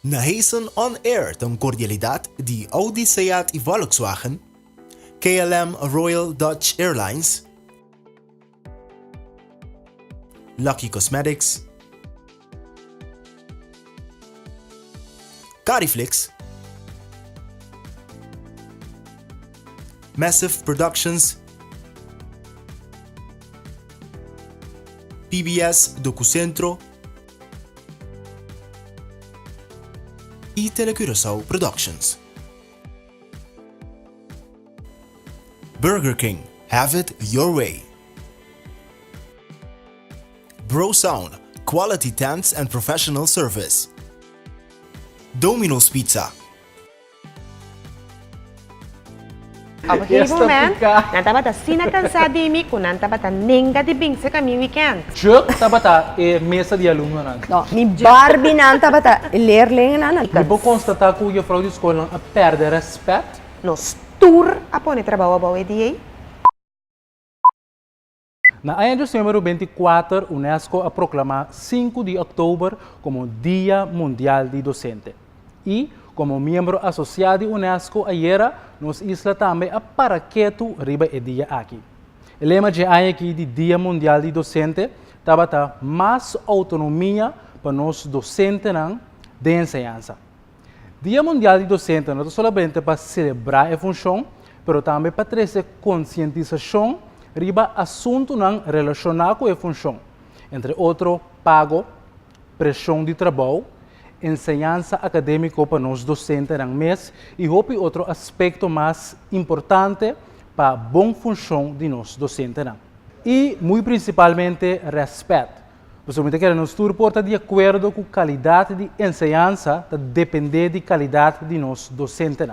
Nahesen on air tong cordialidad di Audi, Seat y Volkswagen, KLM Royal Dutch Airlines, Lucky Cosmetics, Cariflix, Massive Productions, PBS Docucentro y Telecurasao Productions. Burger King, have it your way. Bro Sound, quality tents and professional service. Domino's Pizza. Op een gegeven moment, nantabata sina cansadimi kung nantabata nenga di bing sa kami weekend. Juk tabata mesa de aluno nan. No, mi Barbie nantabata leerlingen aan het Je moet constatar que je vrouw de school a perde respect. No stoer apone trabalho bom dia. Na ano número 24, UNESCO a proclamar 5 de outubro como Dia Mundial de Docente. E, como membro associado de UNESCO, ayer nos isla também a paraqueto riba e dia aqui. O lema de ano aqui de Dia Mundial de Docente estava mais autonomia para nós docentes de ensinança. Dia Mundial de Docente não é somente para celebrar a função, mas também para trazer conscientização riba assunto relacionado com a função, entre outros, pago, pressão de trabalho, ensinança acadêmica para nós docentes no mês e outro aspecto mais importante para a boa função de nós docentes. E, muito principalmente, respeito. Possivelmente que nós porta de acordo com a qualidade de ensinança, depende da qualidade de nós docentes.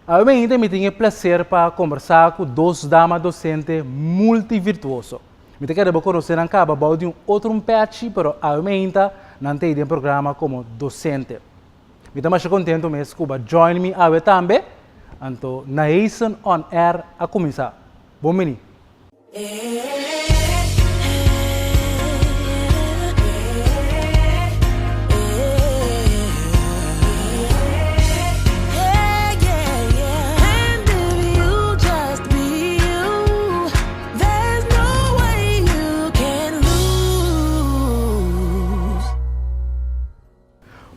A mim me tinha prazer para conversar com duas damas docentes multivirtuosas. Me tinha que conhecer em cabo de outro patch, mas a mim não tem um programa como docente. Me estou mais contente mesmo que join me a também. Então, Nahesen on air a começar. Bom menino.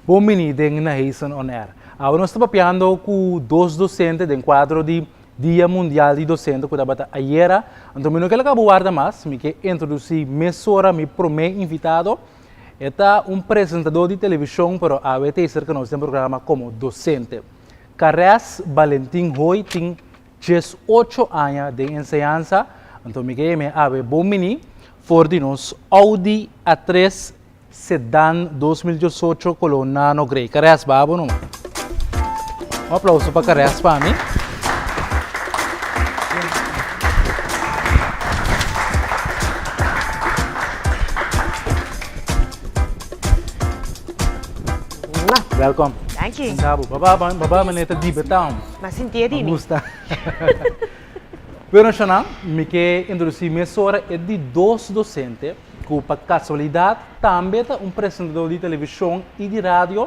Bom menino, den Nahesen on air. Agora nós estamos papiando com dois docentes do quadro de Dia Mundial de Docente, que estava ayer. Então, eu não quero acabar mais, me quero introduzir mesora, meu primeiro invitado. É apresentador de televisão, mas a VT que nós temos um programa como docente. Carres Valentim Roy tem 18 anos de ensinança. Então, me quero bom menino, for de nós Audi A3 Sedan 2018 color nano grey. Carreas babo não? Um aplauso para Carreas para mim. Welcome. Thank you. Baba maneta di betão. Mas sentia de mim. Gusta. Pero Shanang, me que introduzir mesora é de dois docentes. Que, por casualidade, também é apresentador de televisão e de rádio,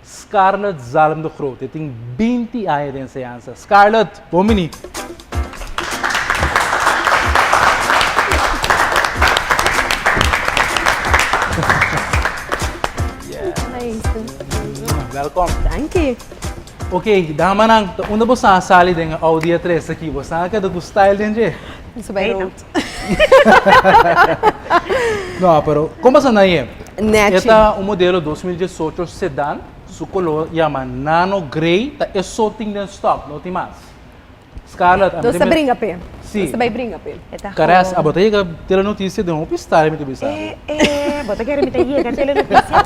Scarlett Zalm de Groot. Tem 20 anos de ensinança. Scarlett, bom menino. Welcome. Thank you. Ok, dama nang, onde você sali dengan Audi A3 aqui? Você ada do style denge? Isso vai não. Não, pero como você não é? Neti. Este é modelo 2018 sedan, su color chama nano grey, tá é só tem em stock, não tem mais. Scarlett, Você brinca pé? Sim. Você vai brincar pé? Caras, a botei que ter a notícia de um pistar, me teve sabe? Bota querer me ter que ter notícia.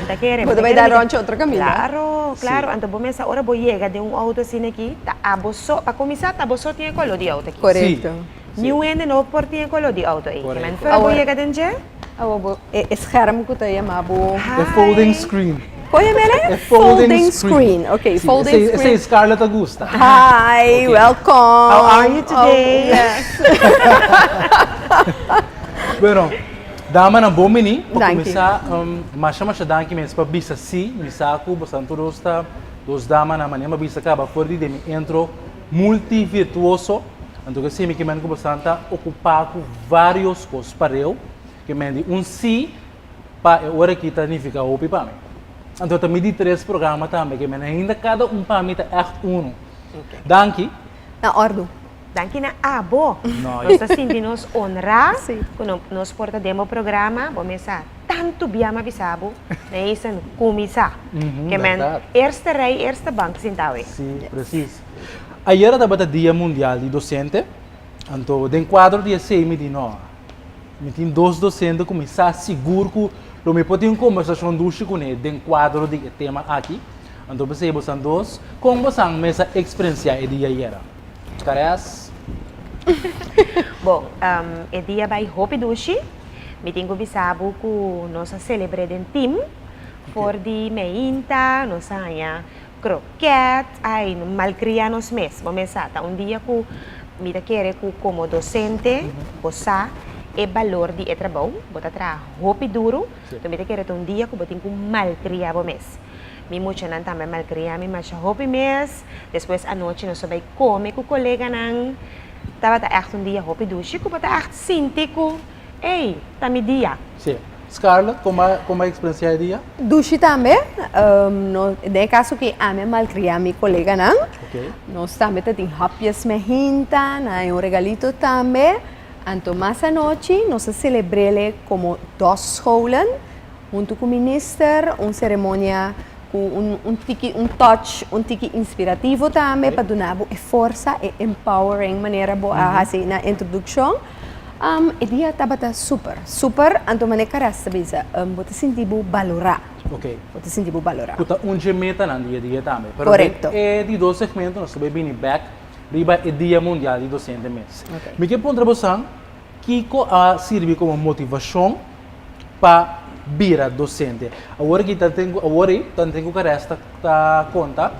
Bota querer. Você vai dar roncho outro caminho. Claro. Então, vamos essa hora vou chegar de auto assim aqui, tá abosso, para começar, tá abosso tinha color de auto aqui. Correto. New and no por tinha color de auto aí. Correto. Mas para vou chegar dentro? Scherm ko tayo mabo. É folding screen. Kuya Mele? É folding screen. Okay, Sim, folding essa screen. é Scarlett Augusta. Hi, Okay. welcome. How are you today? Oh, yes. Bueno, Dama na bom meni, para Dank je. começar, mas danke mesmo para bisa si, misaku, bastante rosta, dos dama na manhã, bisa acaba fora de mim entro multivirtuoso, então que sim, que me que bastante ocupar com vários coisas para eu, que me si para hora que tá significa opi para mim. Então também de 3 programas também, que me ainda cada para mim tá echt uno. Danke. Na ordo. Danke na abo. No, Nós assim de nos honrar Sim. quando nós porta demo programa, vamos a tanto biama bisabo, na isso comisa. Que men verdade. eerste rij, eerste bank sentawe. Sim, preciso. Ayer estava o Dia Mundial de Docente, então, em 4 dias, sei me de nós. Me tem 2 docentes começar seguro que eu me pode ter uma conversação ducha com ele, em 4 de tema aqui. Então, você são 2, como você mesa experiência de ayer. Caras? Bom, é dia vai hopi dushi, me tenho bisabo que nós celebramos em team, for de meinta, nós ainda croquete, ai, malcrianos mes, vamos a dia que me quer que como docente, você é valor de trabalho, bota tra hopi duro, então me quer dia que botem com malcriado mes. Mi mucha nan também malcriar, mi mas hopi mes, depois à noite nós vai comer com o colega nan, tava echt dia hopi dushi, que bota echt sintico, ei, tá me dia. Sim. Scarlett, como a experiência de dia? Dushi também, no, de caso que a minha malcria mi colega não, Ok. nós também tem happies me hinta, na regalito também, então mais à noite nós celebramos como 2 scholen, junto com o ministro, uma cerimônia com touch, tiki inspirativo também para dar força e empowering maneira boa assim na introdução. E dia estava super, então maneira que resta bisa, você sentir valorar, Ok. você sentir valorar. Kuta meta na dia também. Correcto. É de 2 segmentos, nós vamos vir back, riba é Dia Mundial de Docente mês. Ok. Me que ponto você Kiko serve como motivação para vira docente. Agora que tenho que resta conta,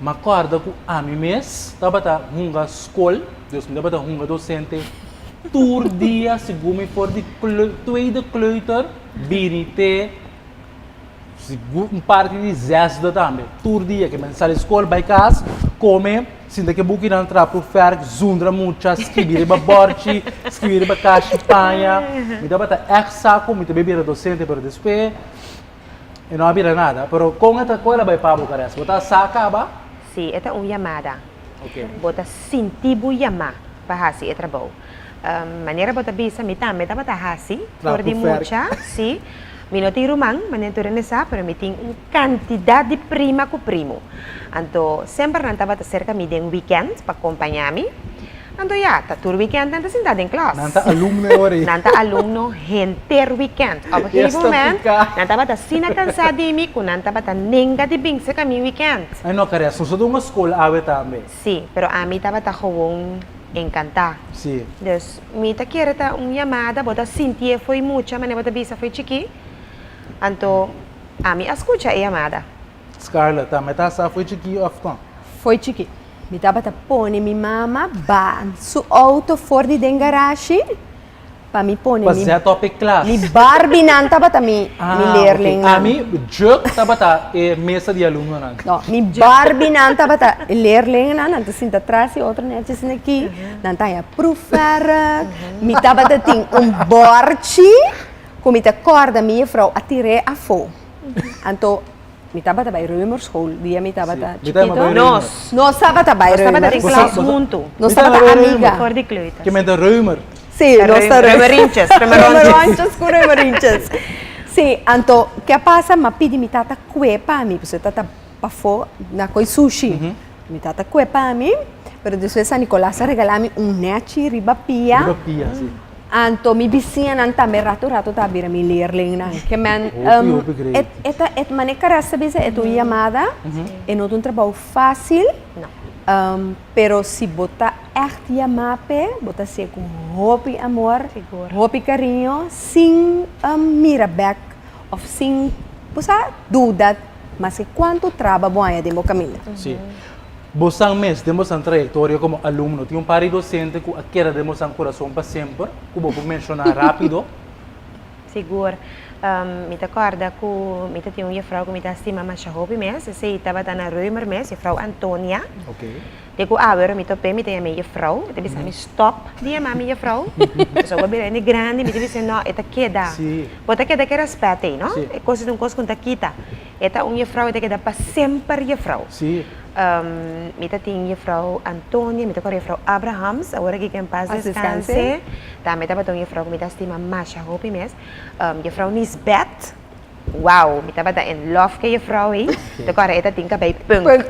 mas acorda que a mim mês, estava uma escola, Deus me estava uma docente, tour dia, segundo for de tweede kleuter, birite, um parte de zesde também. Tour dia, que men sai escola, vai casa, come, sinta que buki não entrar pro ferg, zundra mucha, escrever ba borchi, escrever ba caixa panha, me dá bata echt saco, me também vira docente para depois, e não havia nada, pero com esta coisa vai para o caras, botar saca ba? Sim, esta é uma chamada. Ok. Bota sentibu yama para hasi e trabalho. Maneira bota bisa mi também tá bota hasi, por de Trapo mucha, sim. Mi não tem rumang, maneira nessa, pero mi tem uma quantidade de prima com primo. Então, sempre não estava cerca mi de weekend para acompanhar-me. Então, já, tá todo weekend não sentado em classe. Nanta alumno ori. Nanta alumno enter weekend. Op een gegeven moment, nanta bata sina cansado de mim, nanta bata nenga de bing sa kami weekend. Ay no, caras, nós somos uma escola ave também. Sim, pero a mim tava gewoon encantar. Sim. Dus, mi ta quer ta chamada, bota sentir foi mucha, mas bota bisa foi chiqui. Então, a mim escuta a chamada. Scarlett, também tá só foi chiquinho afton. Foi chiqui. Mi estava pone mi mama ba su auto fora de garagem, para mi pone Mas é topic class. mi Barbie não estava mi leerling. A mim, joke tava tá mesa de aluno não. No, mi Barbie não estava leerling não, então sinta atrás e outra net assim aqui, não tá proever. Mi estava tem bordje, como te corda minha vrouw atire a fo. Então mi estava bij Reumerschool, dia mi estava chiquito. Nós. Nós estava bij Estava em Reumers. classe junto. Nós estava amiga. For de kleuter. Que me dá rumer. Sim, nós estava Reumeringjes, Reumeringjes, com Reumeringjes. Sim, então, o que passa? Ma pedi mi tata kue para mim, porque tata pafo na coi sushi. Mi tata kue para mim, pero depois a Nicolás regalou-me nechi riba pia. Riba pia, sim. Então, mi vizinha não também rato tá vira mi leerling na. Que man, great. et maneira resta bisa é tua chamada, é não um trabalho fácil. Não. Pero se botar echt chamape, botar se com hobby amor, hobby carinho, sem mira back, of sem, posa dúvida, mas que quanto trabalho bom é de meu caminho. Sim. Bosang mes, temos uma trajetória como aluno. Tinha par docente que quer demos um coração para sempre, que vou mencionar rápido. Seguro. Me acorda que me tinha uma vrouw que me estima mais hopi mes, se estava na Reumer mes, a vrouw Antonia. Okay. Digo, me tope, me tem a minha vrouw, eu disse, stop, dia a minha vrouw. So, eu bem grande, me disse, não, esta queda. Sim. Bota queda que respeita, não? Sim. É coisa de um coisa com taquita. Esta uma vrouw, esta queda para sempre a vrouw. Sim. Me tem a vrouw Antonia, me tem a vrouw Abrahams, agora que em paz Descanse. descanse. Tá, me tem a vrouw que me estima mais hopi mes. A vrouw Nisbet. Wow, me estava in love com a vrouw aí. Agora esta tem que bem punk.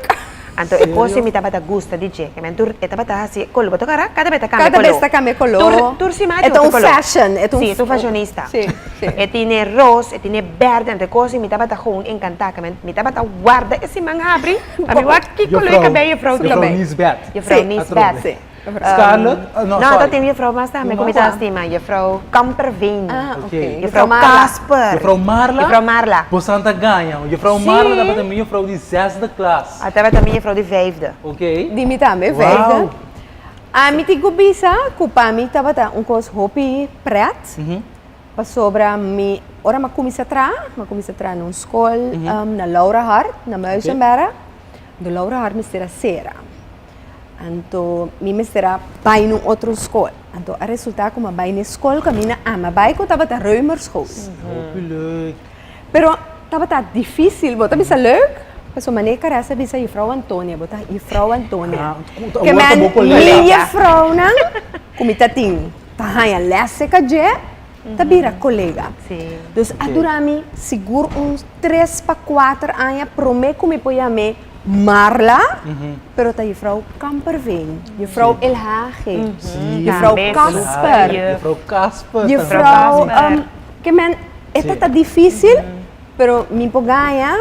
Então, é coisa me estava gusta de que me tur estava assim, colo, botou cara, cada vez cambia Cada colo. vez cambia color. Tur se É um fashion. É Sim, tu fashionista. Sim, sim. E tiene rose, e tiene verde, então coisa me estava gewoon encantada, me estava guarda esse manga abre. A mim que colo é cabelo frau de Vrouw Nisbet. Je vrouw Sim, Nisbet. Sim. Scarlett? Não, sorry. tem a vrouw mas também, como Qual? está estima, je vrouw Kamperveen. Ah, Okay. ok. Je vrouw Marla. Casper. Je vrouw Marla? Je vrouw Marla. Por Santa ganha. Je vrouw Sim. Marla dapat een je vrouw die zesde klas. Até também je vrouw de vijfde. Oké? Dimi também, Wow. verdade? A mim tem que para mim estava coisa hopi pret. Para sobra mi, ora ma comecei a entrar numa escola na Laura Hart, na Muizenberg. De Laura Hart me será cera. Então, me será vai numa outra escola. Então, a resultado como vai na escola que minha ama, vai que estava na Reumer School. Leuk. Pero estava difícil, bota bisa leuk. Paso maneira que essa bisa juffrouw Antonia, bota juffrouw Antonia. Ah, Que wordt men ook collega. minha vrouw nang, kumita ting, tahaya lesse ka je, tabira colega. Sim. Dus adurami seguro uns 3 para 4 anos prome kumi poyame Marla, pero ta juffrouw Kamperveen, juffrouw Elhage, juffrouw Também, Casper, Juffrouw Casper. juffrouw Casper. que men esta tá difícil, pero mi pogaya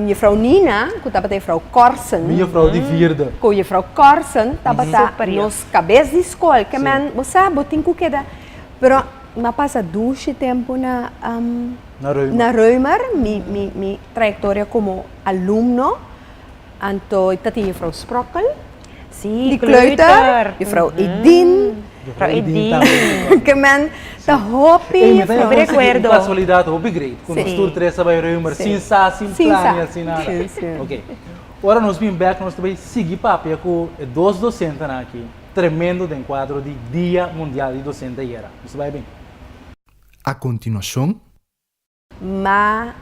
juffrouw Nina, que tava a juffrouw Corsen. Minha vrouw die vierde. Com a Frau Corsen, estava Superior. nos cabeças de escola, que man, você botin que queda, pero ma passa 2 tempo Na Reumer. na Reumer, mi trajetória como alumno, anto tinha a Frau Sprockel, Sim, die kleuter, a Frau Edin, Vrouw Edin. também. que man, tá hopi, Ei, a mas Frau. aí recuerdo. casualidade, hobby great. Quando Sim. estou três vai Reumer, Sim. sin Sim, plan, sa. assim nada. Sim, sim. Ok. Agora nós vimos back, nós também seguir papo com 2 docentes aqui. Tremendo de enquadro de Dia Mundial de Docente era. Isso vai bem? A continuação, Ma,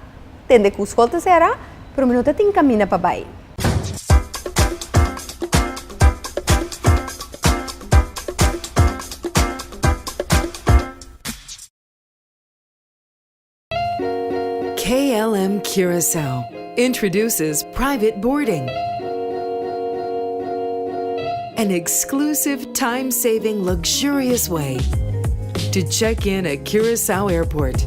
tende que os coltas era, pero mi não tem caminho para baixo. KLM Curacao introduces private boarding. An exclusive, time-saving, luxurious way to check in at Curacao Airport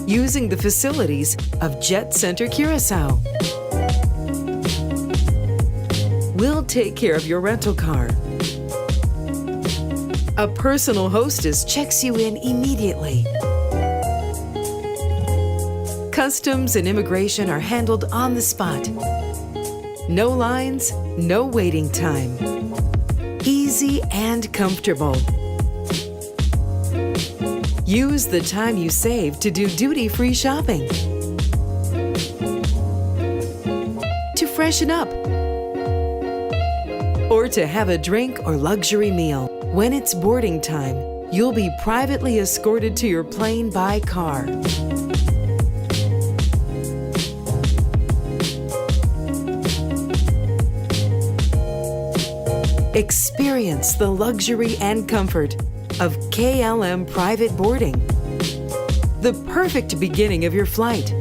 using the facilities of Jet Center Curacao. We'll take care of your rental car. A personal hostess checks you in immediately. Customs and immigration are handled on the spot. No lines, no waiting time. Easy and comfortable. Use the time you save to do duty-free shopping. To freshen up. Or to have a drink or luxury meal. When it's boarding time, you'll be privately escorted to your plane by car. Experience the luxury and comfort of KLM private boarding. The perfect beginning of your flight.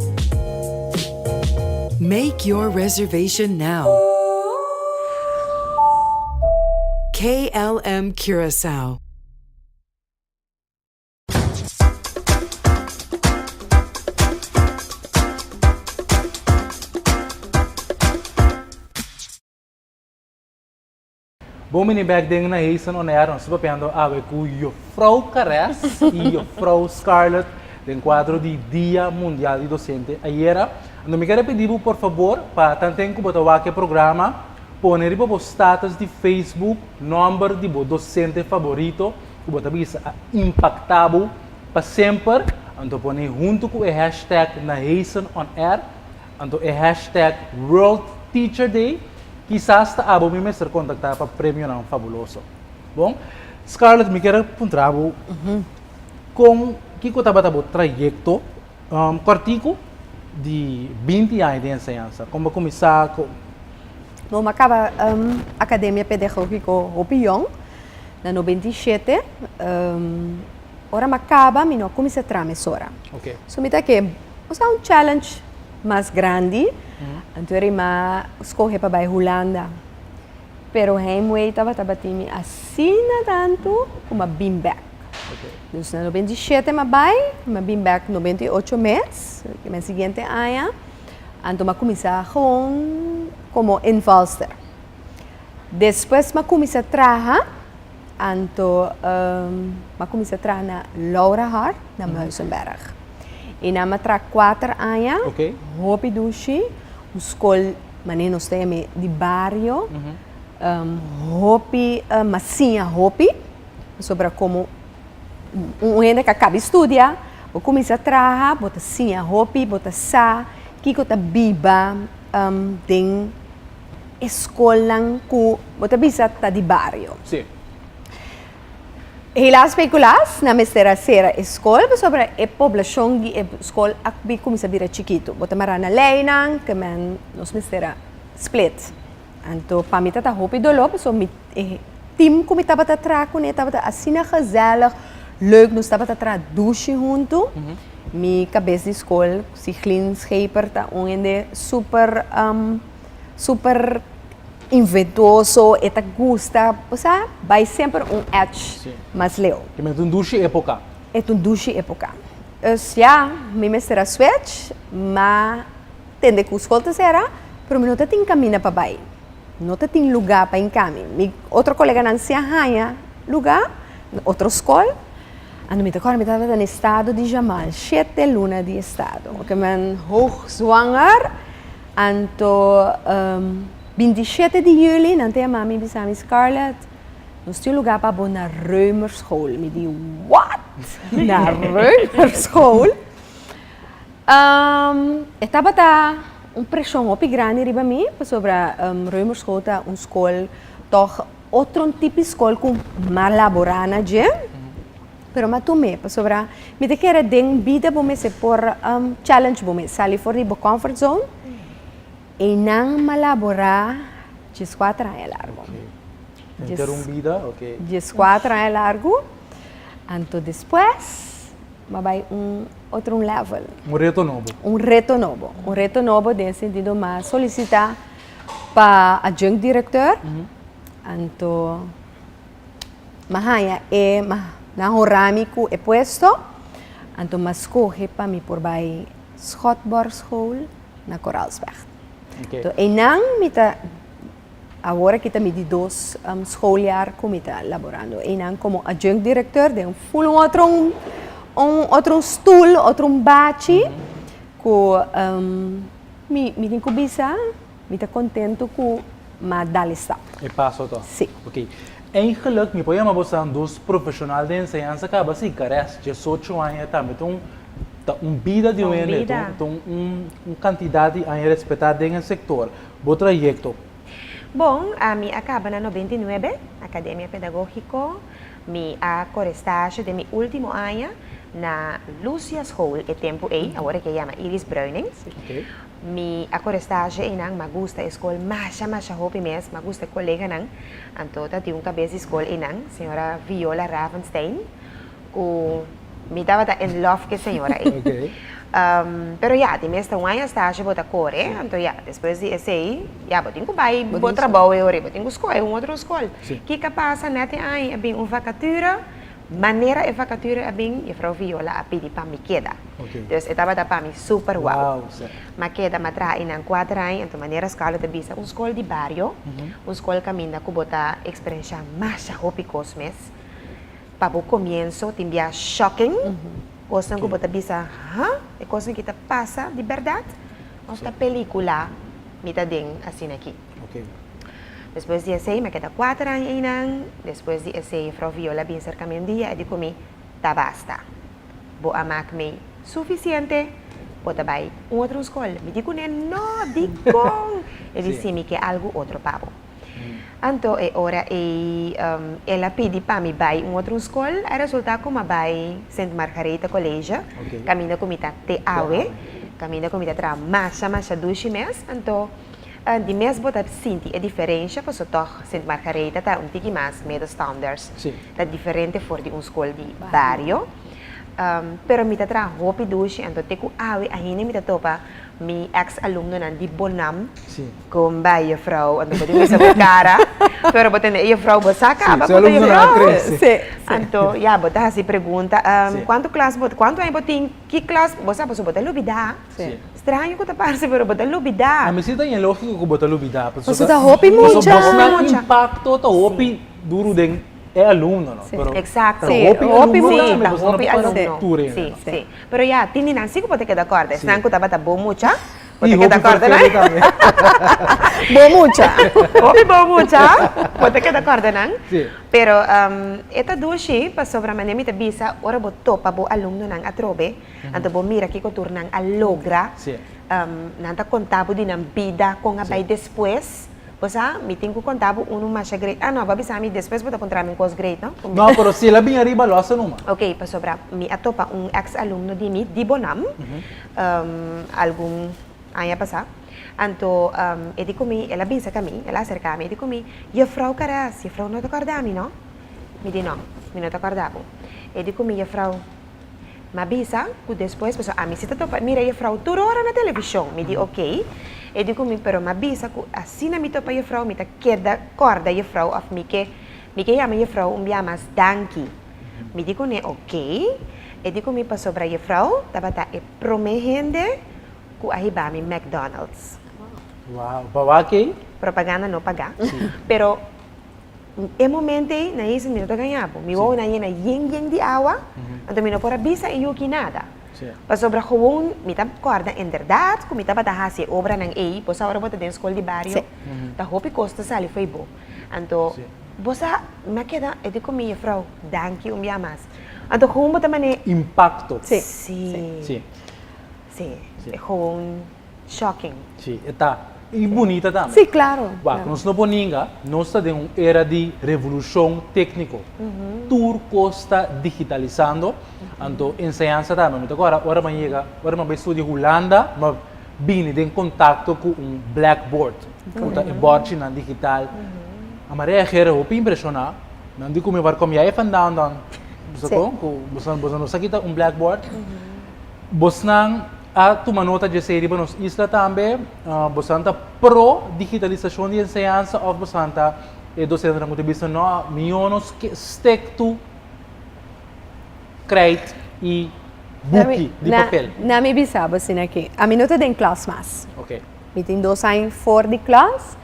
Make your reservation now. KLM Curacao. Bom, mini back ding na Hazen on air, nós estamos vendo a ver com Juffrouw Cares e Juffrouw Scarlett do enquadro de Dia Mundial de Docente. Ayer, não me quero pedir, por favor, para tanto que botar aqui programa, poner o status de Facebook, número de docente favorito, que botar bisa impactado para sempre, então põe junto com o hashtag na Hazen on Air, então é hashtag World Teacher Day, quizás está a me ser contactar para prêmio não fabuloso. Bom, Scarlett, me quero perguntar com que eu estava no trajeto cortico de 20 anos de ensinança, como começar com Bom, acaba Academia Pedagógica Opinião, na 97. Ora, acaba, eu não comecei a trabalhar. Ok. So, me que é um challenge mais grande. Então, eu escolhi para a Holanda. Pero, eu estava batendo assim tanto como a beanbag. Então, na 97, eu beanbag 98 meses, que é o seguinte ano. Então, eu comecei como invalster. Depois, eu comecei a trabalhar. Então, eu comecei a trabalhar na Laura Hart, na Muizenberg. E na eu trabalhei 4 anos. Ok. Hopi Dushi, escola manenos de bairro. Hopi, massinha Hopi, sobre como gente que acaba de estudar, eu comecei a trabalhar, bota sinha Hopi, bota sa, que eu biba tem escola que bota bisa de bairro. Sim. Hela especulas na mestera sera escola sobre a população de escola que começa a vir chiquito. Bota marana leinan, que men nos mestera split. Então, para mim tá hopi do loop, so mi team como estava a trabalhar com ele, estava assim gezellig, leuk, nós estava a trabalhar douche junto. Mi cabeça de escola, se cleanscaper tá super inventoso, eta gusta, sabe? Vai sempre edge mais leu. Que me um douche época. É douche época. Ja, mi mestra switch, mas tende que escolta será, pero não tem caminho para baixo. Não tem lugar para encaminhar. Outro colega não se arranha lugar, outra escola. Ano me tocou, me estava no estado de Jamal, 7 lunas de estado. Que men hoogzwanger, então 27 de julho, não tem a mami bisami Scarlett. Nós tínhamos lugar para ir na Reumerschool. Me digo, what? Na Reumerschool? Estava pressão muito grande riba mim sobre a Reumerschool, uma escola, toch outro tipo de escola com mais laborana, pero mas tomei sobre a me te quer den vida bom se por challenge bom sair fora da comfort zone e não malaborar 4 anos largo. Interrompida, ok. 4 anos largo, então depois vai outro level. Um reto novo. Um reto novo nesse sentido, mas solicitar para adjunct director, então mahaya na horamico é posto, então mas corre para mim por vai Schotborg School na Coralsberg. Okay. Então e não me tá agora que me de 2 schooljaar como está laborando, e não como adjunct director de full outro stoel, outro bachi, que me tem que bisa, me tá contento com mas dá está. E passo to. Sim. Ok. Eigenlijk, me põe uma bolsa dos profissionais de ensinança que acaba se carece 18 anos também, então vida de quantidade a respeitar no setor. O trajeto. Bom, a mim acaba na 99, Academia Pedagógica, a corestage de meu último ano na Lucia School, é tempo aí, agora que chama Iris Bruinings. Okay. A corestage é não, me gusta a escola, mas hopi mes, me gusta colega não, então tá tinha cabeça de escola é não, senhora Viola Ravenstein, que me dava in love que senhora aí. Okay. Pero ya, de mesmo um ano estágio bota core, então ya, depois de esse aí, ya, botinho que vai, bota trabalho e botinho escola, outra escola. Que passa nete aí, é bem vacatura, maneira é vacatura é bem, e Frau Viola a pedir para me queda. Então, estava para mim super wow. Mas queda me traz em 4 anos, então maneira escola de bisa, escola de bairro, escola caminha que bota experiência mais rápida mes. Para o começo, tinha shocking. Coisa que você pensa, é coisa que passa de verdade. Esta película me está dando assim aqui. Okay. Depois de esse, me queda 4 anos. Depois de esse, Frau Viola vem cerca de um dia e digo-me, tá basta. bo amak me suficiente, bota vai outra escola. Me digo, no, digong. Ele Sim. disse me que algo outro pavo. Então, ora, ela pedi para me vai outra escola, a resulta como vai Santa Margareta Colégio, Ok. caminho com mita te awe, caminho com mita tra massa 2 meses, então, de mês bota sinti a diferença, porque toch Santa Margareta tá tiki mais meio standards, Sim. tá diferente for de escola de barrio. Pero mita tra hopi dushi, então teku awe, ainda mita topa, mi ex-alumno nan di Bonam, Sim. com a vrouw, en dan moet je zeggen cara, pero boten je vrouw bosaca, Sim, ba seu boten je aluno não vrouw. cresce. Sim. Então, ja, boten assim pergunta, Sim. quanto aí botin, que classe, bosa boten lubida. Sim. Estranho que tá parece, pero boten lubida. A misita é lógico que botar lubida. Você tá hopi mucha. Mas Mucha. impacto tá hopi duro den é aluno, não? Sim. Pero- Exacto. pero Sim, hopi hopi aluno mucha. também, Tá você não hopi para alumno. cultura, Sim, não? sim. Pero ja, tini nan sigo boten que de acordo. Sim. Estranho que tá bata bom mucha. E Boten que de hopi acordo, perfeito né? também. Boa mucha. Hopi bom mucha. Boten que de acordo, né? Sim. Pero esta dushi pa sobra manem ita bisa ora bo topa bo alumno nang atrobe anto bo mira que cotur nang alogra Sim. nanta contabo din ang bida kung abay después Posa, meeting ko contabo uno mas grade. Ah, no, babi sa amin después po tapon traming course grade, no? Não, pero se ela bem arriba, lo hace numa. Okay, pa sobra, mi ato pa un ex-alumno di mi, di Bonam, algum aya pa sa. Anto, edi kumi, ela binsa kami, ela acer kami, edi kumi, juffrouw Karas, juffrouw no te acordami, no? Mi di no, mi no te acordavo. Edi kumi, juffrouw, mabisa, ku después, pues, a mi sita to, mira, juffrouw, turo ora na televisão, mi di okay. Edi kumi, pero mabisa, ku asina mi to pa juffrouw, mi ta queda corda juffrouw, of mi ke llama juffrouw, mas danki. Mi di kuni, okay. Edi kumi pa sobra juffrouw, tabata e promehende, ku ahiba mi McDonald's. Wow, babaki? Propaganda no paga. Pero, e momento na isa mi no ganhabo. Mi wow na yena yeng di awa, anto mi no pora bisa e yuki nada. Sim. Pa sobra gewoon, mi ta corda, inderdaad, kung mi ta batahasi obra ng A, po sa ora po ta din school di barrio, ta hopi costa sali foi bo. Anto, Sim. bosa, makeda, edi ko mi frau, danki mas. Anto, gewoon mo taman e, Impacto. Sim. sim, Sim. sim, Sim. é gewoon shocking. Sim. Está. E bonita também. Sim, claro. Bah, claro. nós não poninga, nós estamos em uma era de revolução técnica. Tudo está digitalizando. Então, ensinança também. Então, agora man chega, agora man vai estudar Holanda, mas vem em contato com um blackboard. Então, é board na digital. A Maria Gera, eu me impressionar. Não digo como vai comer aí vandaan dan. Você não sabe que um blackboard. Você não toma nota de série para nós isla também, bastante pro digitalização de ensinança ou bastante docente na contribuição não milhões que stick to crate e book de papel. Na mi bisaba assim aqui. A mim não tem classe mais. Ok. Mi tem 2 anos fora de classe,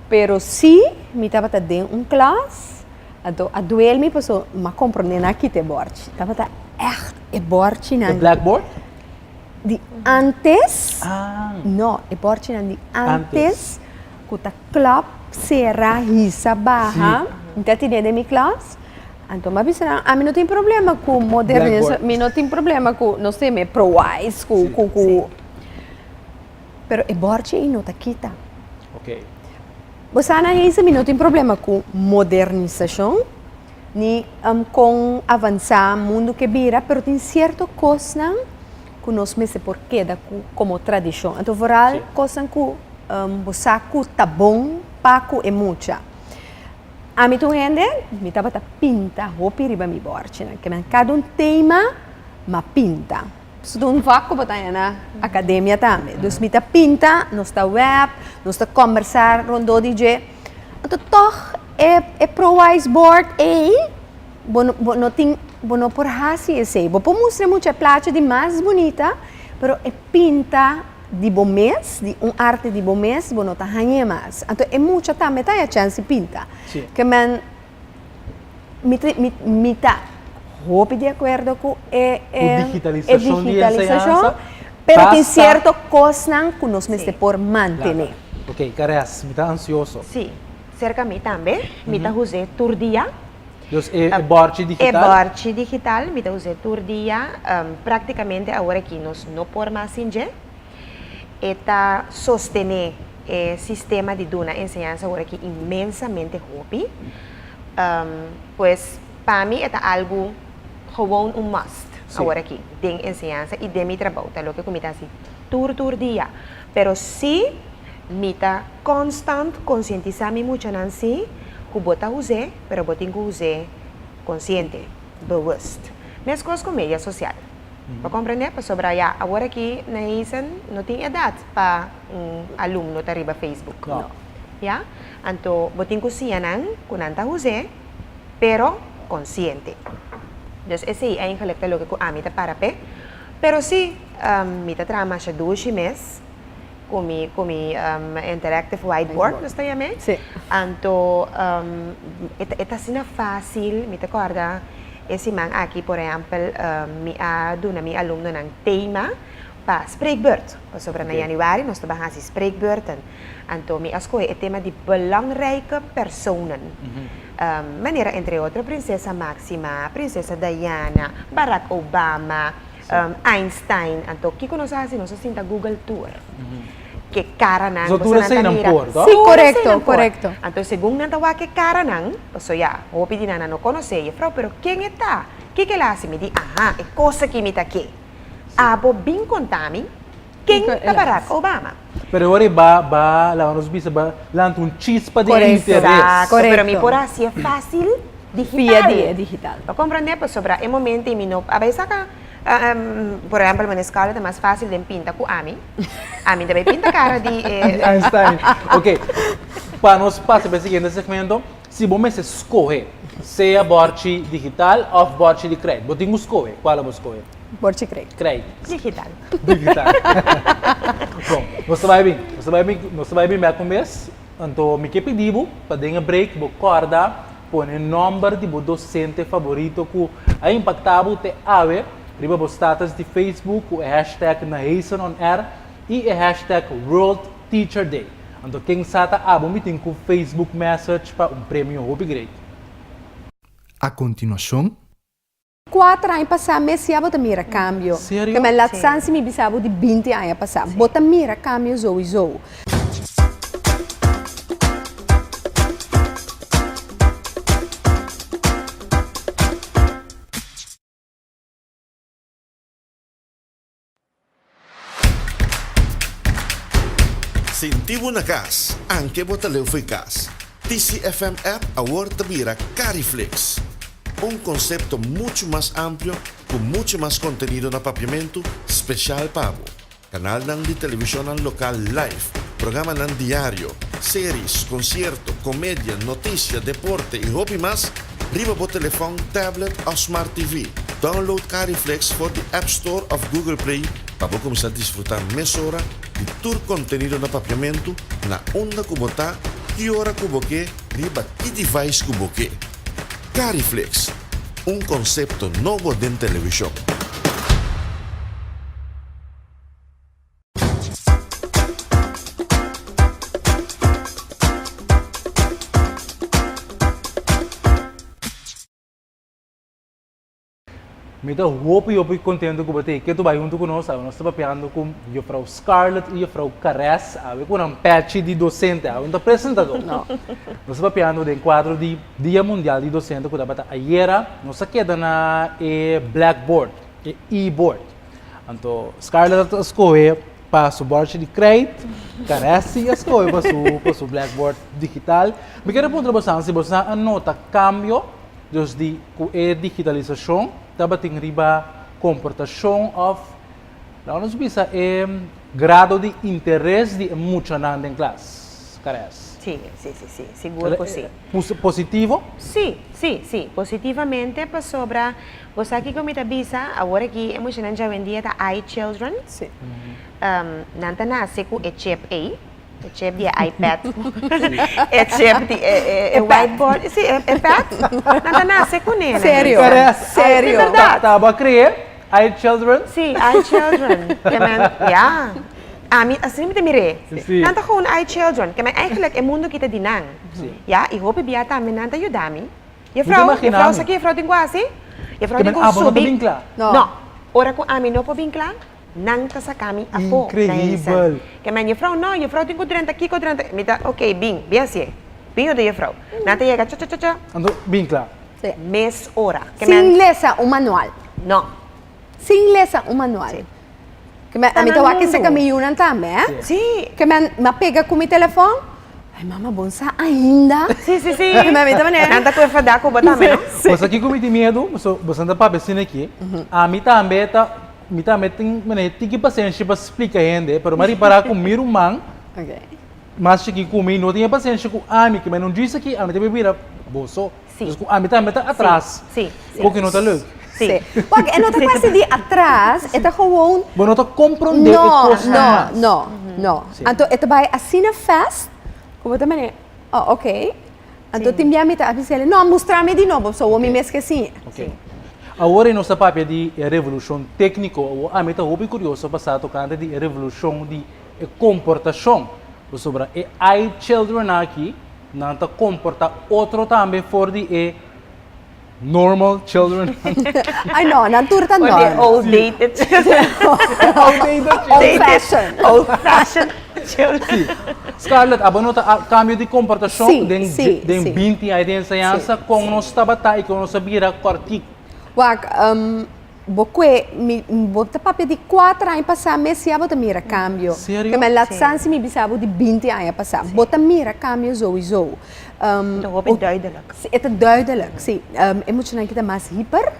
pero se mi estava dentro classe, a duel me passou, mas compreender aqui te board. Estava echt e board The na blackboard? de antes. Ah, No, e board na de Antes. antes. Kuta club será risa barra. Então tinha de mi classe. Então, mas a mim não tem problema com modernização, Blackboard. mim não tem problema com, não sei, me pro-wise, com. Pero e board e não tá quita. ok. Você não tem problema com modernização, nem com avançar mundo que vira, mas tem certa coisa que nós me por queda como tradição. Então, vooral Sim. coisa que você tá bom, paco e muita. A mim tu ende, me tava pinta, roupa riba mi borte, né? Que cada tema, ma pinta. Se tu não vai botar na academia também. Dus me pinta, nós tá web, nós tá conversar rondo DJ. Então, toch é pro whiteboard não tem não por hasi esse. Vou mostrar muita plata de mais bonita, pero é pinta de bom mês, de arte de bom mês, não tá ganhando mais. Então, é muita também tá a chance pinta. Sim. Que man me tá roupa de acordo com digitalização de ensinança pero tem passa- certo coisa que nós me Sim. por manter. Ok, caras, me está ansioso. Sim, cerca mi também, mi ta José Turdia, Dus bordje É digital? bordje digital, me usa todo dia, praticamente agora que nós não por mais inje, eta sostener o sistema de duna enseñanza agora que imensamente hobby, pues para mim é algo gewoon must agora aqui, tem enseñanza e de mi trabalho, tá lo que comita assim, todo dia, pero se me tá constant conscientizar-me muito nansi, que bota usar, pero botin que usar consciente, bewust. Mesma coisa com mídia social. Para compreender, para sobrar já, agora aqui na ISAN não tem idade para aluno estar riba Facebook. Não. Já? Então, botin que sianan, que não está usar, pero consciente. Então, esse é eigenlijk o que a mim para pé. Pero se me tá trama já 2 meses, com mi interactive whiteboard, não está aí? Sim. Então, é assim fácil, me recorda, esse man aqui, por exemplo, me aluno ng tema para spreekbeurt. Sobre na januari, nós estamos fazendo spreekbeurt. Então, me escolhe o tema de belangrijke personen. Maneira, entre outras, Princesa Máxima, Princesa Diana, Barack Obama, Einstein. Então, o que nós fazemos? Nós fazemos Google Tour. Que cara nang So, tura sa inang por, no? Sim, correcto. Então, segundo nantawa que cara nang, so ya, hopi din na no conhecer, eu falo, pero quem está? Que ela assim me diz, aha, é coisa que me tá aqui. Abo bem contami, quem tá Barack Obama? Pero agora lá nos bisa lá um chispa de Correcto. interesse. Exato, pero Correcto. mi por assim é fácil, Via digital. digital. Para compreender, pues sobre el momento y mi no, a veces acá, por ejemplo, en la escola é mais fácil de pintar com a mim também pinta cara de Einstein. Ok. Para nós passar para o seguinte segmento, se você escolher, seja bordje digital ou bordje de crédito, você tem que escolher. Qual você escolher? Bordje crédito. Crédito. digital. Digital. Bom, você vai bem mais com mês. Então, me que pediu para dar um break, vou acordar, põe o número de docente favorito que a impactado te ave, riba o status de Facebook, o hashtag Nahason on Air e o hashtag World Teacher Day. Então, quem sabe abo me tem com Facebook message para prêmio Hobby Great. A continuação, 4 anos passados, me siabo de mira cambio. Sério? Que me Sim. latsansi me bisabo de 20 anos passados. Bota mira cambio sowieso. Sentivo na CAS, anche botaleu foi CAS. TCFM App ahora te mira Cariflex. Un concepto mucho más amplio con mucho más contenido na papiamento especial pavo. Canal ng di televisión local live, programa ng diario, series, concierto, comedia, noticia, deporte y hobby más. Riba po telefoon, tablet o smart TV. Download Cariflex for the App Store of Google Play para começar a desfrutar mesora de todo contenido na papiamento na onda como tá, que hora como que, riba que device como que. Cariflex, un concepto novo de televisión. Me dá roupa e eu fui contente com você. Que tu vai junto conosco, nós estamos pegando com a Frau Scarlett e a Frau Caress, com um patch de docente, um apresentador. Nós estamos pegando de quadro de Dia Mundial de Docente, que estava ayer, nós queda na Blackboard, e-board. Então, Scarlett escolhe para o board de crédito, Caress escolhe para o Blackboard digital. Me quero perguntar se você anota cambio de digitalização, estava tem riba comportação of, lá nós bisa grado de interesse de muita nanda em classe, Caress. Sí, seguro que sí. Positivo? Sí. Positivamente, pues sobra, vos aquí como te avisa, ahora aquí hemos ya vendido a iChildren. Sim. Nanta nasce com o chip A, o chip de iPad, o chip de whiteboard, sim, iPad. Nanta nasce com ele. Sério? Caress. Sério? É verdade. Estava a criar iChildren? Sim, iChildren. Ja. Assim me mire. Sim. Nanta gewoon iChildren. Kaya eigenlijk é mundo kita dinang. Sim. Ja, ik hoop biata me nanta yudami. imaginami. sa juffrouw tem quasi? Juffrouw Que tem men abo no subi. pabinkla. No. No. Ora ko ami no pabinkla, nang ta sa kami apo. Incredible. Que men juffrouw, no, juffrouw tem ko 30 kiko 30. Mita, okay, bing, bien assim. Bing de juffrouw. Nata llega, cha cha cha cha. Ando binkla. Sí. Mes ora. Que Sin men, lesa un manual. no. Sin lesa un manual. Sí. Que me, a mí te Tanang voy a que se mundo. camiyunan também, eh? Sí. Que me pega com o telefone. Ai, mama, bonsa ainda. Sí, sí, sí. Que me mita mané. Nanta ko fada ko batame, no? Você aqui comete medo, você anda para piscina aqui. A mim também tem, tem paciência para explicar ainda, pero mari para comer um man, Ok. mas que comer não tem paciência com a mim, que mas não diz aqui, a mim também vira bolso. Sim. A mim também está atrás. Sim, sim. Porque não está louco. Sí. Porque en outra parte de atrás, é gewoon. Você não está compreendendo No, coisas mais. no. Sim. Então, é vai assim na fast, como também. Oh, ok. Então, tem minha mita a dizer, não, mostrar-me de novo, só o homem me esqueci. Ok. Agora, em nossa papel de revolução técnica, a mim está muito curioso para tocando de revolução de comportação. Sobre ai children aqui, não está comporta outro também fora de normal children. Ai, não, não turta Or não. the old dated Old fashion. Old fashioned children. Scarlett, abonota a cambio de comportação Sim, den sim, den sim. 20 aí de ensinança com nós tabata e com nós vira cortico. Wag, bokwe, bota papel de 4 anos passar, mas se bota mira cambio. Sério? Que me latsansi mi bisabo de 20 anos passar. Bota mira cambio sowieso. Dat hoop ik duidelijk. Het is duidelijk, zie. Emotioneel kita mas hyper,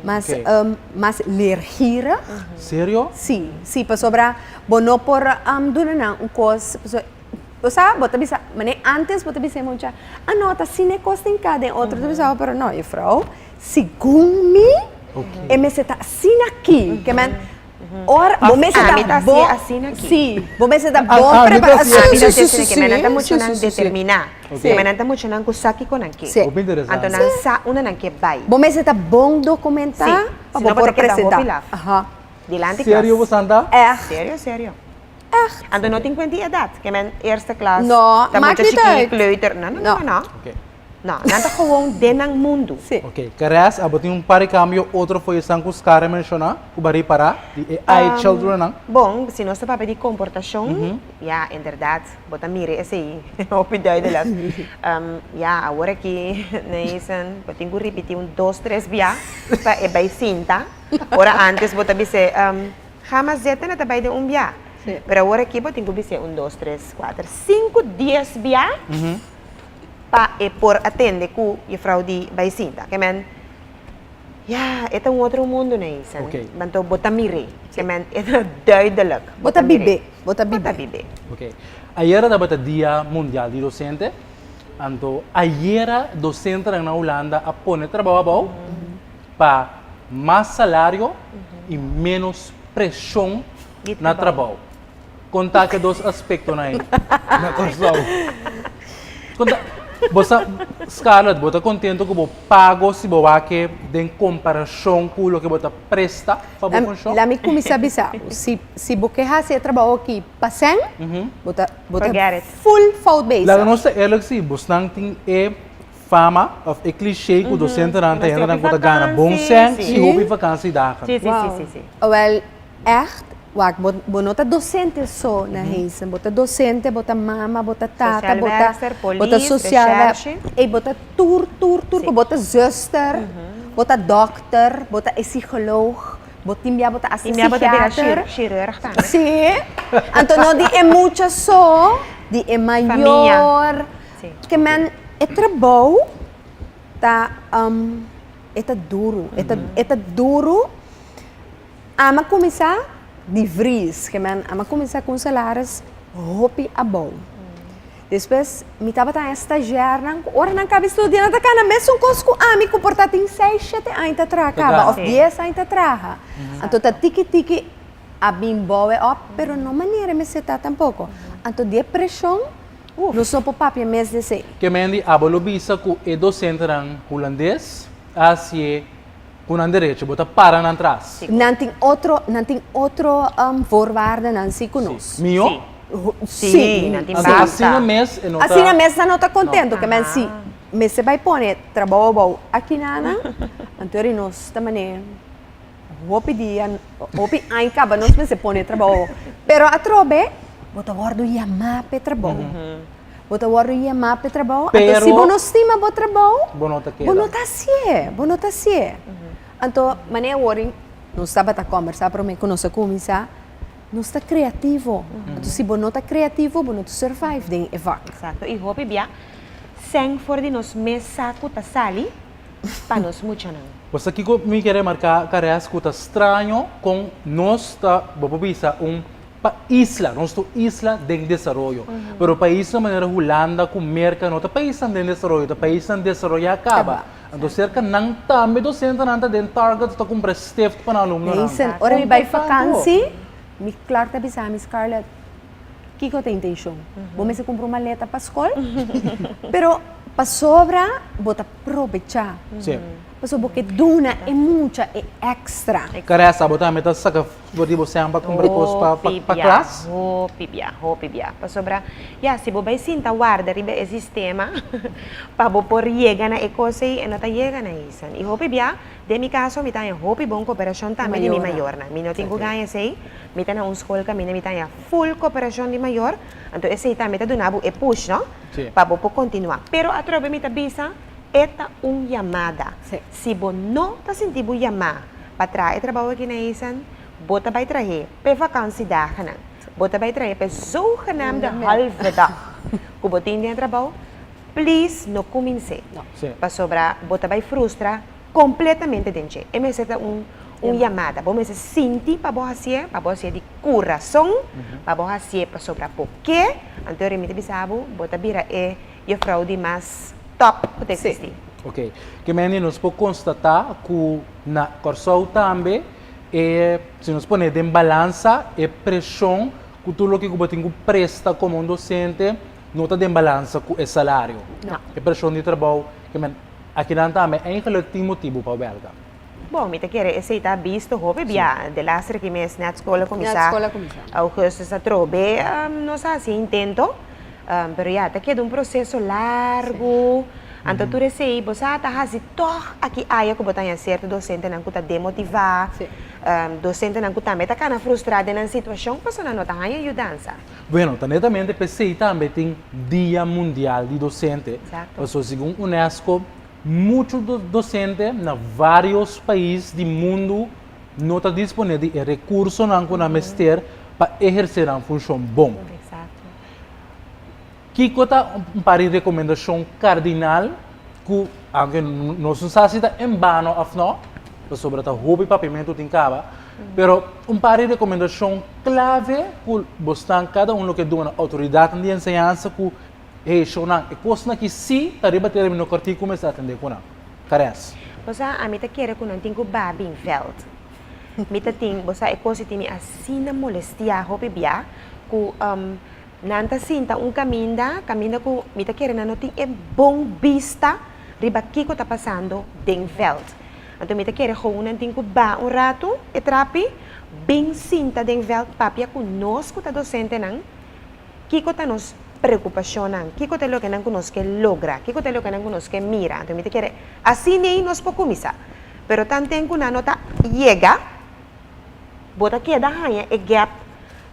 mas Oké. mas leergierig. Sério? Sim, sim, para sobrar, bono por doen na um coisa, você bota bisa, mas antes bota bisa muita, anota cine costa em cada outro, tu bisa para não, vrouw, segundo me, e me seta assim aqui, que man, ora, bom me me seta tá bom, assim aqui. sim, bom me seta Ah, bom me tá preparado, assim Ah, mira, sim, que menanta mucho nang determinar. Ok. Que menanta mucho nang kusaki ko nang ki. Sim. Muito interessante. Anto nang sa una nang ke bay. bom me seta bom documentar, Sim, para senão bom bota que dá apresentar. roupa lá. Aham. Dilante Sério klas. você anda? É. Sério, sério. Anto no 50 edad. Que men eerste klas. No, dan maakt moet je niet uit. kleuter. No. Ok. No, nanta gewoon denang mundo. Sim. Ok. Caras, abotin um par de cambio, outro foi esse que os caras mencionaram, o bari para de ai children não. Bom, se nós papel de comportação, ja, inderdaad, bota mire esse aí, op je duidelijk. Ja, agora que neisen, botin ko repetir 2, 3 via, pa e bij cinta. Ora antes bota bise, jamás zeta na tabay de via. Sí. Pero agora aqui botin ko bise 1, 2, 3, 4, 5, 10 via. Pa e por atende ku je vrouw die bij cinta. Que men, ja, het is een outro mundo neisen. Oké. Banto bota mire. Que men, het is duidelijk. Bota mire. bibe, bota Bota bibe. bibe. Ok. Ayer era o Dia Mundial de Docente. Então, ayer docente na Holanda a pone trabalho para mais salário e menos pressão De na trabalho. trabalho. Contar que dois aspectos na construção. Você, Scarlett, você contente que você paga se você quer em comparação com o que você presta para a função? Lá me começa a avisar, se você faz trabalho aqui para 100, bota Forget it. full fold base. Lá não sei, ela sim, você não tem fama, of clichê que o docente não tem, Mas não tem tem ganha bom vakansie, sem, sim. e houve vacância da Sim, sim, Wow. sim, sim. Wel, echt, wag, bota docente só na reisa, bota docente, bota mama, bota tata, Social bota werkster, bota police, social, recherche. e bota tur, bota zuster, bota dokter, bota psicoloog, bota timbia, bota E minha bota bira psiquiater. chirurg também. Sim. Então não de é muito só, de é maior. Sim. Que man é trabalho tá é duro, é duro. Ama começar de vries, que man ama começar com salários hopi a bom. Depois, me estava a estagiar, ora não cabe estudar, não cabe mesmo coisa com me comportar em 6, 7 anos atrás, acaba, ou Sim. 10 anos atrás. Então, tá tiki a bem boa, pero não maneira me setar tampouco. Então, depressão, não sou para papi mês de sei. Que mendi abolo bisa ku e docente ng holandês, assim, com a direita, bota para na atrás. Não tem outro voorwaarde, não se conosco. Mio? Sim, não tem Assim, basta. assim na mês, e não Assim na mesa não está contente, que man, se me se vai pone trabalho aqui nana, então nós também hopi dia, hopi ai acaba nós me se pone trabalho, pero a trobe, bota guardo chamar para trabalho, bota guardo chamar para trabalho, então se você não estima para trabalho, você não tá se, então maneira worry, nós estava a conversar para mim com nossa comissão, nós está criativo, então se você não está criativo, você não survive den evac. Exato. E hopi bia, sem for de nos mesa kuta sali, para nos mucha não. Pues aqui me quer marcar que é escuta estranho com nós tá, vamos pensar isla, nós isla de desenvolvimento. Pero o país de maneira Holanda com merca, não tá país de desenvolvimento, tá país de desenvolvimento acaba. Então cerca não tá me docente não tá dentro target tá com prestef para aluno. Listen, ora me vai vacância, me claro tá bisa mi Scarlett. Que eu tenho intenção? Vou me se comprar uma maleta para a escola, pero para sobra, vou aproveitar. Sim. Paso porque duna é muita, é extra. Cara, essa botar meta saca, vou você para comprar coisas para classe. Hopi bia. Para sobra, ya se você sinta guarda ribe o sistema, para você por chega na coisa e não tá chega na isso. E hopi bia, de mi caso, mi tenho hopi bom cooperação também de mi maior, na. Mi não tenho ganho sei, mi tenho uma escola que mi tenho full cooperação de maior, então esse também tá donado e push, não? Para você continuar. Pero a trobe mi tabisa esta chamada. Se você não está sentindo chamada para trazer trabalho aqui na Isan, você vai trazer para vacância da Hanan. Você vai trazer para zogenaamde halve dag. Se você tem trabalho, please, não comece. Para sobrar, você vai frustrar completamente dentro. E me seta chamada. Você sente para você de coração, para você para sobrar porque, anteriormente bisabo, você vira a fraude mais top que existe. Ok. Que nós podemos constatar que na Corsol também, se nós ponemos em balança, é pressão que tudo o que você presta como docente não está em balança com o salário. Não. É pressão de trabalho. Que aqui também é um motivo para o belga. Bom, me te quero aceitar visto, houve bia, de lá que me na escola começar, Augusto se trobe, não sei se intento, pero já, te queda processo largo. Então, tu recebe, você está fazendo toque aqui, aí que você tem certo docente não está demotivar, docente não está também está frustrado na situação, você não está ajudança. Bueno, netamente pensei também tem Dia Mundial de Docente. Exato. Segundo UNESCO, muitos docentes em vários países do mundo não estão disponíveis de recursos na mestre para exercer uma função bom. Que kota para recomendação cardinal que aunque não se está em vano afno sobre o hobby papimento tem cava, pero para recomendação clave que você cada que dona autoridade de ensinança que é coisa que se está debater no cortico começar a atender com carece. Você a mim te quer que não tenho Babingfeld. Me te tem você é coisa que me assina molestia hobby bia que nanta sinta caminho que me tá querendo não tem é bom vista riba que está passando den veld. Então me tá querendo que não tem que ba rato e trapi bem sinta den veld papia conosco tá docente não que está nos preocupação não que está lo que não conosco logra que está lo que não conosco mira. Então me tá querendo assim nem nos po começar. Pero tanto que não nota chega bota queda hanya e gap.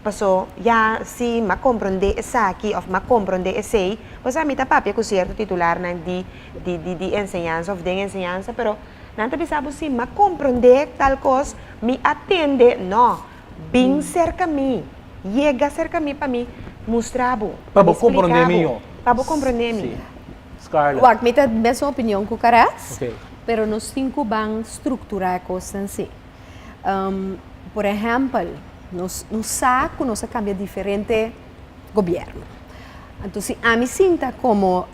Paso, ya si ma comprende essa aqui, ou ma comprende esse, você a mita papia com certo titular de ensinança ou de ensinança, pero não te pensava se ma comprende tal coisa, me atende, não, bem cerca mim, chega cerca mim para mim, mostrar para você compreender melhor. Para você compreender melhor. Scarlett. Wag, me tá mesma opinião que o Caras, okay. Pero nós temos que estruturar a coisa assim. Por exemplo, nós cambia diferente governo. Então, se a mim sinta como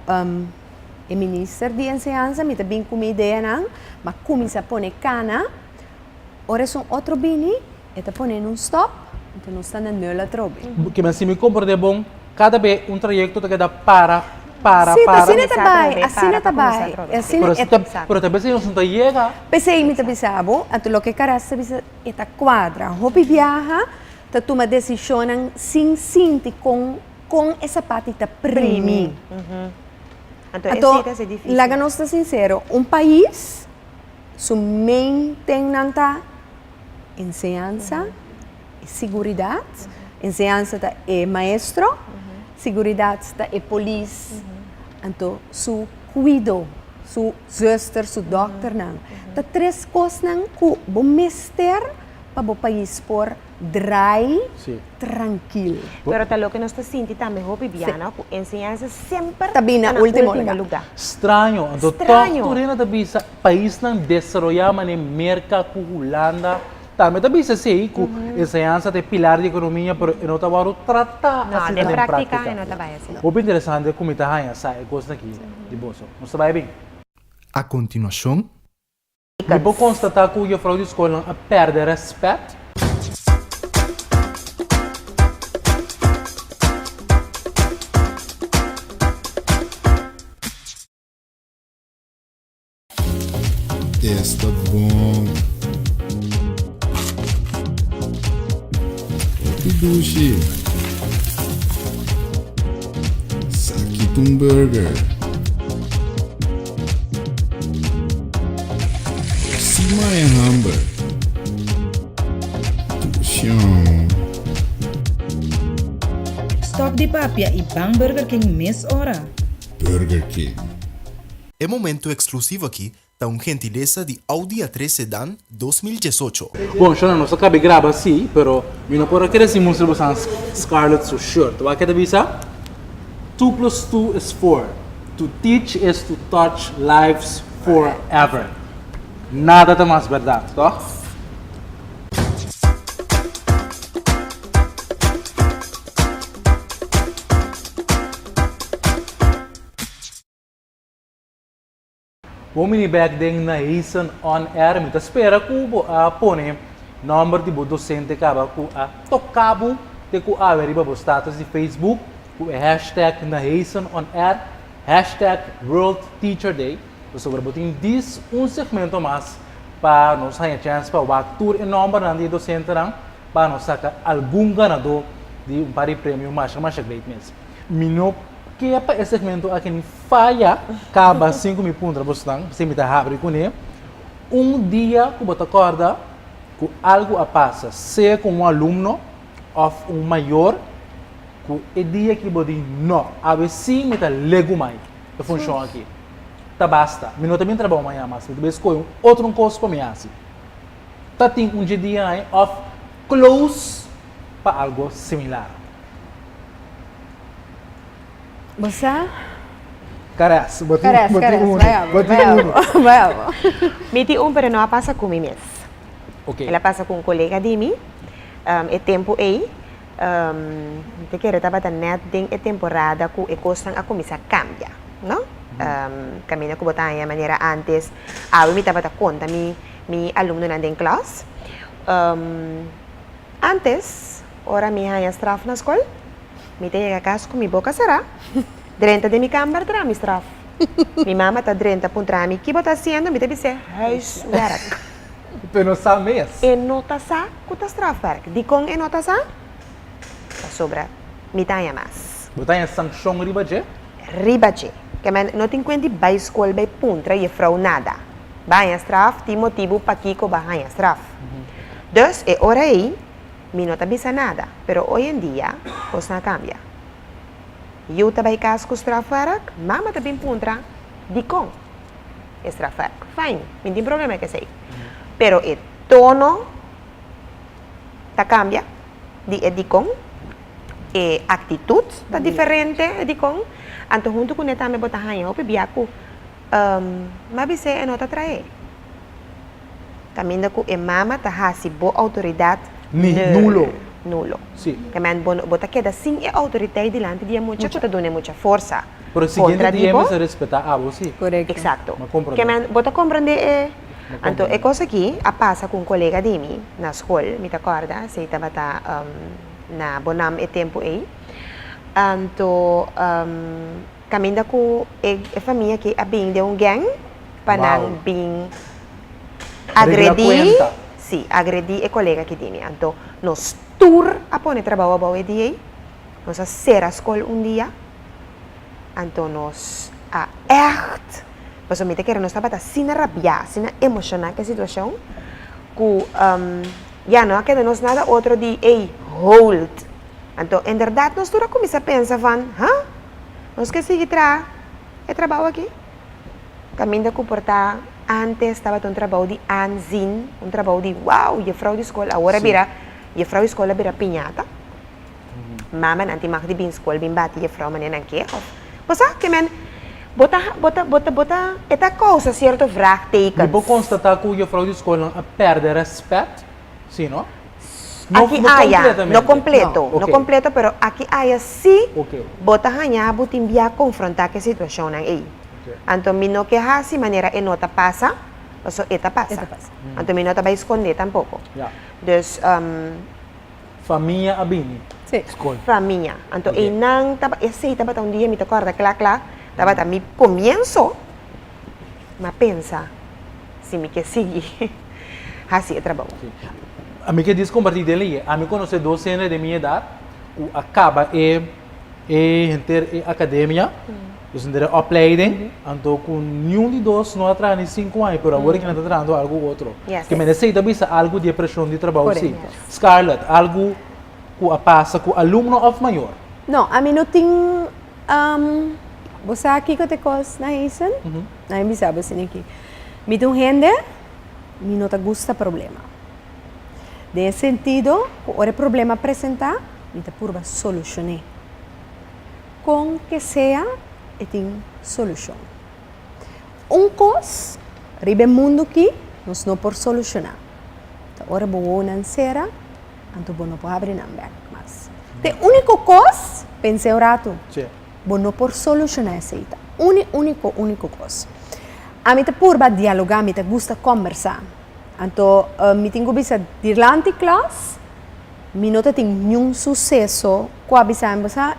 ministro de ensinança, me também com uma ideia, mas começa a pôr cana, ora são outro bini, e tá pondo um stop, então não está na nula trobe. Que se me compreende bom, cada vez trajeto que dá para. Assim tá bem. Pero talvez se não chega. Pensei me pensava, então o que cara se está quadra, hobby viaja, tá toma decisão sem sentir com essa parte da primi. Então, Então, esse é difícil. laga nos está sincero, um país, su main tem nanta enseñanza, seguridad, enseñanza ta é maestro, seguridad ta é police, então su cuido, su zuster, su dokter nang. Ta tres coisas nang ku bo mister para o país por dry, Sim. tranquilo. Pero tal que nós está sentindo também, Hopi Biana, que ensinança sempre Tá bem na último lugar. lugar. Estranho. Então, Estranho. Turina também sa país não desarrollar mané merca com Holanda. Também se sei que enseñança é pilar de economia, pero não está bom tratar Não, assim de na prática, prática. não está bem assim. O bem interessante é como está aí, sai, gosto aqui, de bolso. Não está bem? A continuação, Eu vou constatar que o fraude de escola a perder respeito. Está bom. Pidushi. Sakitung Burger. Simaya Hamburg. Tuition. Stop di papia e Bang Burger King miss hora. Burger King. é momento exclusivo aqui da gentileza de Audi A3 Sedan 2018. Bom, eu não acabei de gravar assim, pero eu não posso querer se mostrar você Scarlett so shirt. Vai querer visa? 2 plus 2 is 4. To teach is to touch lives forever. Nada tá mais verdade, tá? O mini bag ding na Hazen on air, me espera que o pone número de docente acaba com a tocabo de que a veriba o status de Facebook, com hashtag na Hazen on air, hashtag World Teacher Day. Sobre botin dis segmento mais para nos dar a chance para o ator e número de docente para nos sacar algum ganador de par de prêmio mais great mesmo. Mino que é para esse segmento aqui em falha, acaba 5 mil pontos para você me está abrindo com ele. Dia que você acorda, que algo a passa, seja com um aluno ou um maior, que é dia que você não, a ver se me está lego mais, que funciona aqui. Tá basta, eu também trabalho amanhã, mas eu também escolho outro curso para mim assim. Tá tem dia aí of close para algo similar. Você? Carece, Carece, vai. Miti pero não passa com mim mesmo. Ok. Ela passa com um colega de mim, é tempo aí, te quero estava da net ding é temporada que a coisa a começar a cambiar, não? Caminho que botar a maneira antes, eu me estava da conta mi aluno na den classe. Antes, ora me há straf na escola, me tem a casa com mi boca será, dentro de mi câmara terá mi straf. Mi mama está dentro para mim, que bota sendo, me deve ser huiswerk. Pero sabe mesmo. E nota sa, kuta strafwerk. Die kon e nota sa? Sobra, mitaya mas. Botar em sanção ribaje? Ribache. Que men, não tem quanti bij school bij puntra e vrouw nada. Bij een straf, die motivo pa kiko bij een straf. Dus, e ora aí, mi nota bisa nada. Pero hoy en día, cosa cambia. Eu também caso com strafwerk, mama também puntra, die kon. E strafwerk. Fine, não tem problema que sei. Pero el tono ta cambia di con, e actitud ta diferente di con. Anto junto con eta me botahan yo biaku mabise e nota trae. Caminda ku e mama ta hasi bo autoridade Nulo. Nulo. Sim. Que man bota queda sin e autoridade dilante dia mucha que ta done mucha força. Pero o seguinte dia é respeitar a você. Correto. Exacto. Ma comprende. Que man bota compreender Anto, é coisa aqui, a passa com um colega de mim, na escola, me acorda, se estava na bonam e tempo aí. Anto, caminha com a família que a bem de um gang, para não bem agredir, sim, agredir a colega que de mim. Anto, nós tour a pôr trabalho a boa dia, nós a ser a escola dia, anto nós echt, mas me quero nós estava assim na rabia, assim na emocionar que a situação, que já não queda nós nada outro de hold. Então, em verdade, nós toda começa a pensar van, nós que seguir trabalho aqui, caminho de comportar. Antes estava um trabalho de aanzien, um trabalho de wow, juffrouw de escola, agora vira juffrouw de escola vira pinhata. Mama nanti mag di bin school bin bati juffrouw manen ang keer of. Basta que men bota esta coisa certo vraagtekens. Je pode constatar que o juffrouw de escola perde respeito, sim, não? Aqui haya, no completo, no, no completo, pero aqui haya sí, Okay. bota hanya butin biya confrontar que situação nang Anto mino que hasi maneira e nota passa, so eta passa. Anto mino tá vai esconder tampouco. Yeah. Dus Família abini. Sí. Escola. família. Anto Okay. inang taba esse taba um dia me tocar clac taba ta mi comienzo ma pensa se me que seguir hasi e trabalho. A mim que diz compartilhar dele, a mim conhece docentes de minha idade, o acaba a academia, dus in de opleiding, então com nenhum de dois não atrás em 5 anos, por agora que não está trazendo algo outro. Yes. Que me necessita bisa algo de pressão de trabalho, Correct. sim. Scarlett, algo que passa com aluno of maior. Não, a mim não tem... Você aqui que te cos na isen? Na mim sabe assim aqui. Me tem gente, me não te gusta problema. Nesse sentido, o problema apresentar, me te purba solucionar. Com que seja, e tem solução. Coisa, ribe mundo aqui, nós não por solucionar. Então, ora boa não será, então não pode abrir não back mas. The única coisa, pensei um rato, Sim. não por solucionar essa ita. Único coisa. A mim te purba dialogar, me te gusta conversar. Então, me tenho bisa dirlante classe, me não tem nenhum sucesso com a bisa embasa,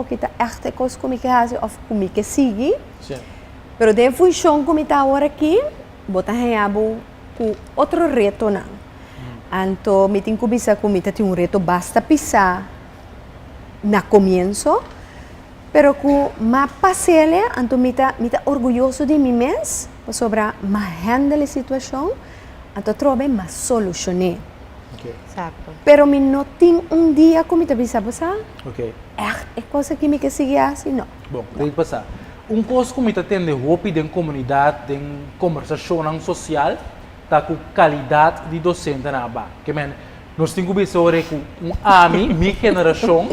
que está echt coisa como que faz ou como que sigue. Sim. Pero de função como está agora aqui, botar reabo com outro reto não. Então, me tenho bisa como tem reto basta pisar na começo, pero com ma passele, então me tá orgulhoso de mim mesmo sobre ma handle a situação. Então, trobe mas solucionei. Okay. Exacto. Pero me não tem dia como te bisa passar. Ok. É coisa que me que seguir assim, não. Bom, para passar. Coisa que me atende roupa de comunidade, de conversação social, tá com qualidade de docente na aba. Que nós temos que ver que minha geração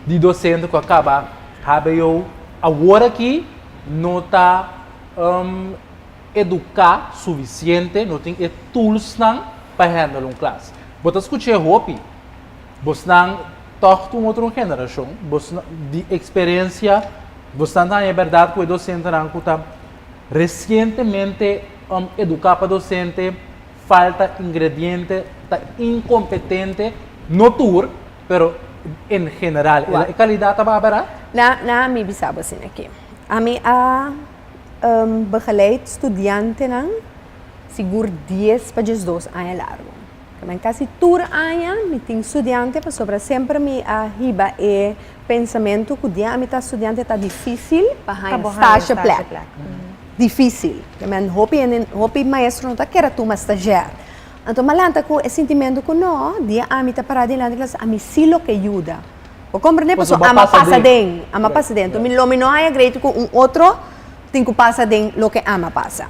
de docente que acaba, eu agora aqui não está educar suficiente, não tem tools para handle uma classe. Você escuta roupa, você não toca uma outra geração, você de experiência, você não é verdade que o docente que está recentemente educar para docente, falta ingrediente, está incompetente, não tur, pero em geral, a qualidade está barata? Na mi bisa assim aqui. A mi begeleid estudiante nang siguro 10 para 12 anos largo. Também quase tour anos me tem estudante para sobre sempre me hiba e pensamento que o dia me tá estudante tá difícil para estágio plek. Difícil. Também hopi maestro não tá quer tu mas estagiário. Então malanta com esse sentimento que não dia a mi tá parado na classe a mi silo que ajuda. O compreender pessoa ama passa den, Então me não há greito com outro tem que passar den lo que ama passa.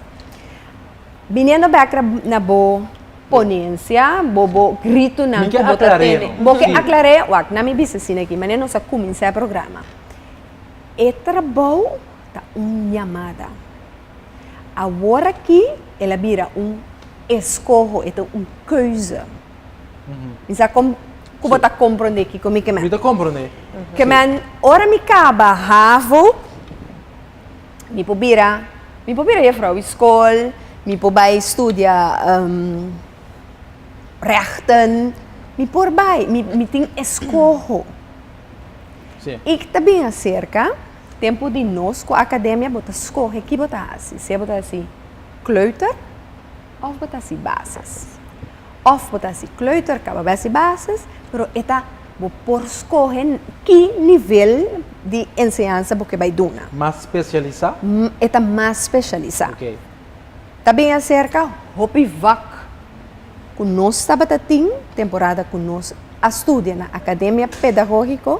Viniendo back na bo ponência, bobo grito não que bota tem. Porque aclarei, wak na mi bisa sine aqui, mas não sa começar o programa. E trabalho tá chamada. Agora aqui ela vira escorro, então keuze. Isa como tá compreender que como que Você compreende? Que man ora mi acaba havo mi pobira juffrouw school, mi pobay estudia rechten, mi porbay, mi ting escorro. Sim. Ik também acerca tempo de nós com a academia bota escorre que bota assim, se bota assim kleuter of bota assim bases. Of bota assim kleuter acaba base bases, pero eta vou por escolher que nível de ensinança você vai dar. Mais especializado? É mais especializado. Ok. Também acerca, hopi vac, que nós estamos tendo temporada que nós estudamos na academia pedagógica,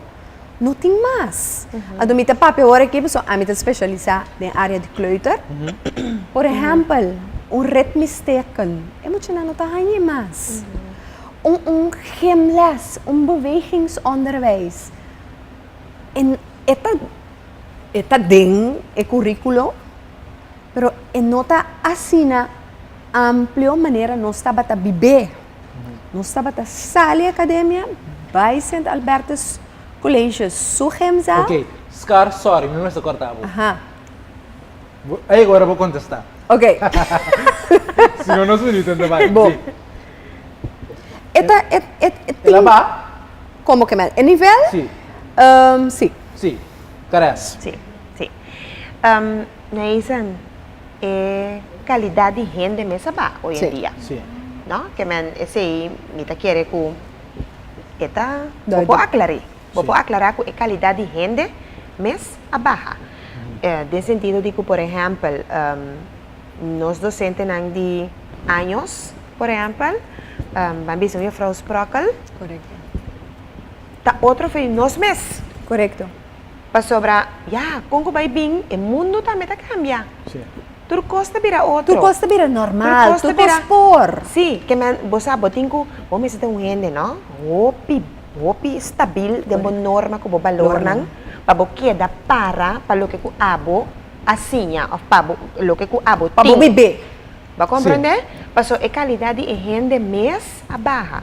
não tem mais. A domita papi agora aqui, pessoal, a mim especializar na área de kleuter. Por exemplo, ritmesteken, emocional não está mais. Gymles, bewegingsonderwijs. En esta ding, é currículo, pero não está assim na ampla maneira nós estamos a viver. Nós estamos a sair da academia, vai St. Albertus Colégio Sugemza. Ok. Scar, sorry, me está cortado. Aham. Aí agora vou contestar. Ok. Senão não se entende mais. Bom. Ela vai? Como que é? É nível? Sim. Sim. Sim. Carece. Sí, sí. Naisan, calidad de gente mesa ba hoy en Sí. día. Sim. ¿No? Que me ese mita quiere que esta Doido. popo aclarar. Popo Sí. aclarar que calidad de gente mes a baja. De sentido de que, por ejemplo, nos docentes de años, por ejemplo, van a ver Frau Sprockel, Correcto. ta otro fue nos mes. Correcto. Para sobra, ya, con que vai bem, o mundo também está cambia. Sim. Tu costa vira outro. Tu costa vira normal, Tu costa tu vira- costa por. Sim, que man, você botinho, vamos ter gente, não? Opi stabil, de uma norma que você valor não, para você queda para o que o abo assinha, ou para o que o abo Para viver. Vai compreender? Passou a qualidade de gente mês a barra.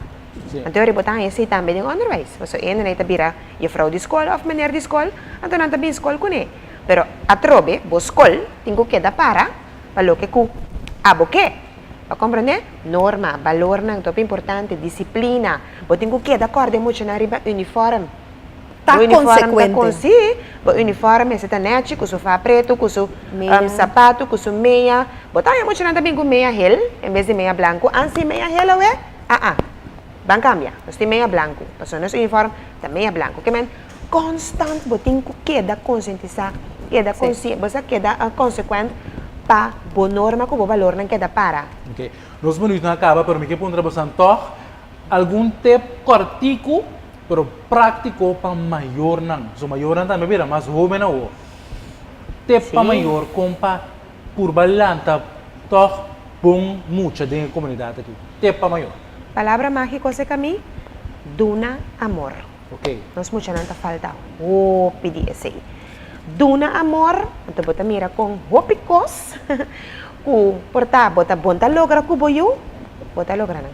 Sim. Então, eu botar esse também no onderwijs. Passou ainda não vira juffrouw de escola ou meneer de escola, então não também escola com ele. Pero a trobe, bo escola, tem que dar para o que o abo quer. Vai compreender? Norma, valor não, top importante, disciplina. Você tem que dar acordo muito na riba uniforme. Tá O uniforme consequente. tá sim, o uniforme você tá net, com o sofá preto, com o Meia. sapato, com o meia. Botar muito na também com meia gel, em vez de meia branco. Ansi meia gel, ué? Van cambia. Nós tem meia branco. Passou nosso uniforme, tá meia branco. Que men constant, você tem que queda conscientizar, queda consciente, você queda consequente para boa norma, com o valor não queda para. Ok. Nos minutos não acaba, pero me que pondrá bastante algum tip cortico, pero prático para maior não. So maior não também vira mais jovem não. Tip para maior como para por balanta, toch bom muito da comunidade aqui. Tip para maior. Palavra mágica é que a mim, duna amor. Ok. Nós mucha nanta falta. Oh, pedi esse. Duna amor, então bota mira com hopicos, ku porta bota bonta logra ku boyu, bota logra não.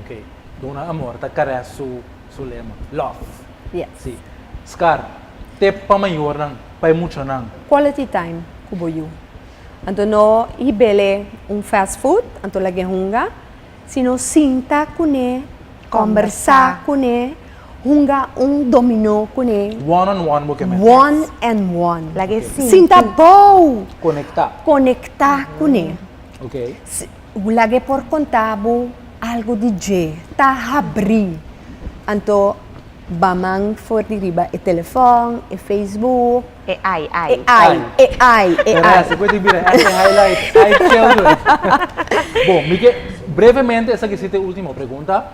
Ok. Dona amor, tá carece su lema. Love. Yes. Sim. Scar, tip para maior não, para muito não. Quality time, kuboyu. Anto no ibele fast food, anto lagi hunga, sino sinta kune, conversar kune, hunga dominó kune, One on one mo que me. one and one. Lagi sim. Sinta bow, Conectar. conectar kune. Ok. Lagi por contabo algo DJ, ta abrir. Anto bamang for di riba e telefone, e Facebook, Ai. AI. Carece, pode vir essa highlight. Ai, children. Bom, Miguel, brevemente, essa que é a última pergunta.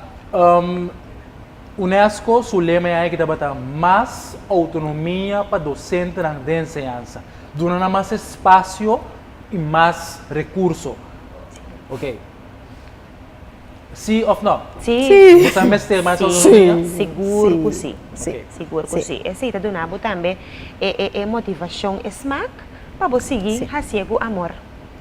UNESCO, su lema é que dá mais autonomia para docente na enseñanza, dando mais espaço e mais recurso. Ok. Sim ou não? Sim. Você também tem mais autonomia? Seguro que sim. Sim. Seguro que sim. Esse tá dando abo também é motivação, é smack para você seguir haciego amor.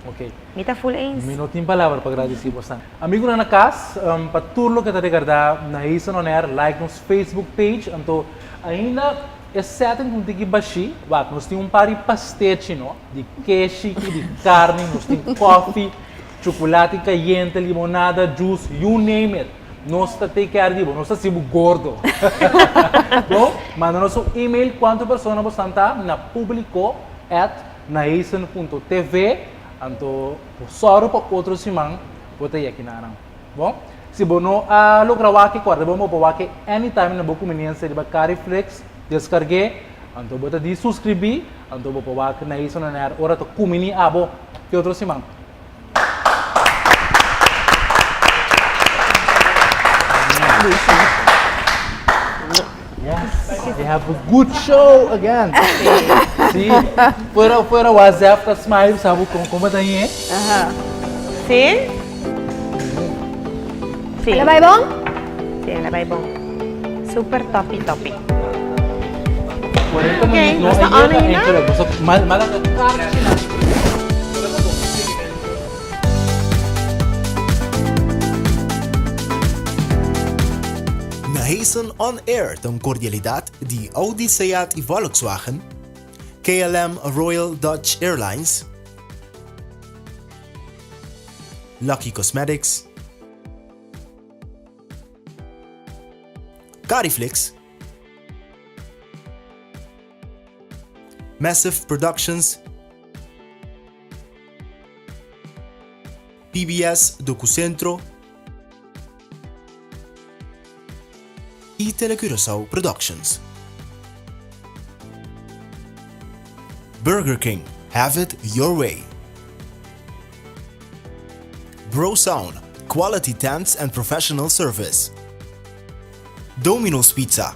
Ok. Me tá full ains. Não tenho palavra para agradecer bastante. Amigo na casa, para tudo que está recordado, na Isa no Ner, like nos Facebook page, então ainda é certo que não tem que baixar, nós temos par de pastete, no? De queijo, de carne, nós temos coffee, chocolate caliente, limonada, juice, you name it. Nós está take care disso, nós está sendo gordo. Bom, manda nosso e-mail quanto pessoas você está na publico@naisen.tv. Anto, soro para outro simang, bota aí aqui na arang. Bom, Se bono a lograwaki guarda bomo bawaki anytime na boku meniense di Cariflix descargue, anto bota di subscribi, anto bo bawaki na iso na ner ora to kumini abo. Que outro simang. Yes, they have a good show again. See, fuera WhatsApp ka smile sabu como tá aí, Sim? Sim. Ela vai bom? Sim, ela vai bom. Super topi. 40 Okay, minutos basta no ano yun na? Nahesen on air tong cordialidad di Audi, Seat y Volkswagen, KLM Royal Dutch Airlines, Lucky Cosmetics, Cariflix, Massive Productions, PBS Docucentro y Telecurasao Productions. Burger King, have it your way. Bro Sound, quality tents and professional service. Domino's Pizza,